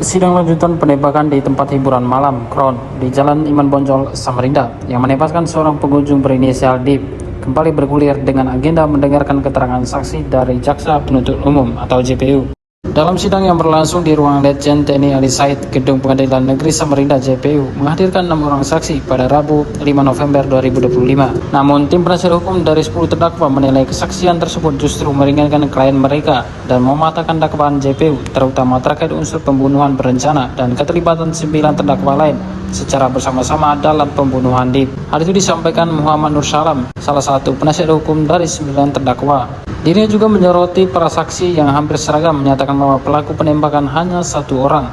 Sidang lanjutan penembakan di tempat hiburan malam Crown di Jalan Iman Bonjol, Samarinda yang menewaskan seorang pengunjung berinisial Dip kembali bergulir dengan agenda mendengarkan keterangan saksi dari Jaksa Penuntut Umum atau JPU. Dalam sidang yang berlangsung di ruang Letjen TNI Ali Said, Gedung Pengadilan Negeri Samarinda JPU menghadirkan 6 orang saksi pada Rabu 5 November 2025. Namun, tim penasihat hukum dari 10 terdakwa menilai kesaksian tersebut justru meringankan klien mereka dan mematahkan dakwaan JPU, terutama terkait unsur pembunuhan berencana dan keterlibatan 9 terdakwa lain secara bersama-sama dalam pembunuhan Dip. Hal itu disampaikan Muhammad Nur Salam, salah satu penasihat hukum dari 9 terdakwa. Dirinya juga menyoroti para saksi yang hampir seragam menyatakan bahwa pelaku penembakan hanya 1 orang.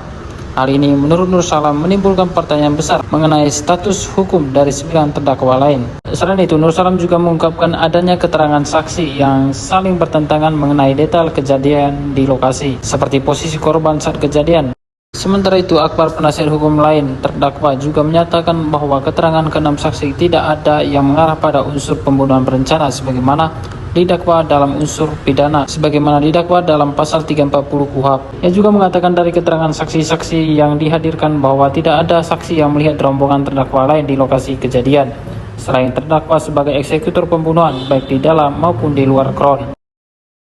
Hal ini menurut Nur Salam menimbulkan pertanyaan besar mengenai status hukum dari 9 terdakwa lain. Selain itu, Nur Salam juga mengungkapkan adanya keterangan saksi yang saling bertentangan mengenai detail kejadian di lokasi, seperti posisi korban saat kejadian. Sementara itu, Akbar, penasihat hukum lain terdakwa, juga menyatakan bahwa keterangan ke-6 saksi tidak ada yang mengarah pada unsur pembunuhan berencana sebagaimana didakwa dalam unsur pidana sebagaimana didakwa dalam pasal 340 KUHP. Ia juga mengatakan dari keterangan saksi-saksi yang dihadirkan bahwa tidak ada saksi yang melihat rombongan terdakwa lain di lokasi kejadian selain terdakwa sebagai eksekutor pembunuhan baik di dalam maupun di luar Crown.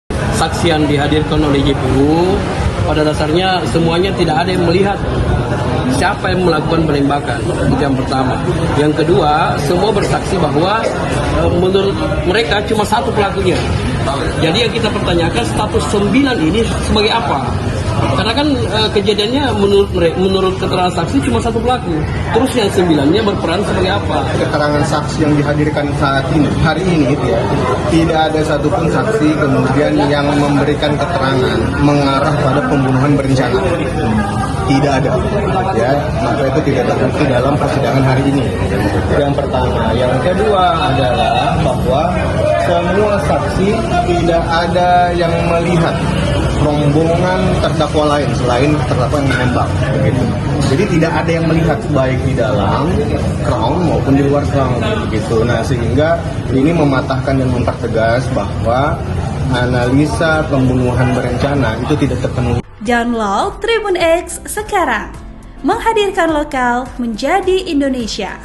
Saksi yang dihadirkan oleh JPU pada dasarnya semuanya tidak ada yang melihat siapa yang melakukan penembakan. Itu yang pertama. Yang kedua, semua bersaksi bahwa menurut mereka cuma 1 pelakunya. Jadi yang kita pertanyakan status 9 ini sebagai apa? Karena kan kejadiannya menurut keterangan saksi cuma 1 pelaku. Terus yang 9-nya berperan sebagai apa? Keterangan saksi yang dihadirkan hari ini itu ya, tidak ada satupun saksi kemudian yang memberikan keterangan mengarah pada pembunuhan berencana. Tidak ada, ya, maka itu tidak terbukti dalam persidangan hari ini. Yang pertama, yang kedua adalah bahwa semua saksi tidak ada yang melihat rombongan terdakwa lain selain terdakwa yang menembak, begitu. Jadi tidak ada yang melihat baik di dalam Crown maupun di luar Crown, begitu. Nah, sehingga ini mematahkan dan mempertegas bahwa analisa pembunuhan berencana itu tidak terpenuhi. Download Tribun X sekarang, menghadirkan lokal menjadi Indonesia.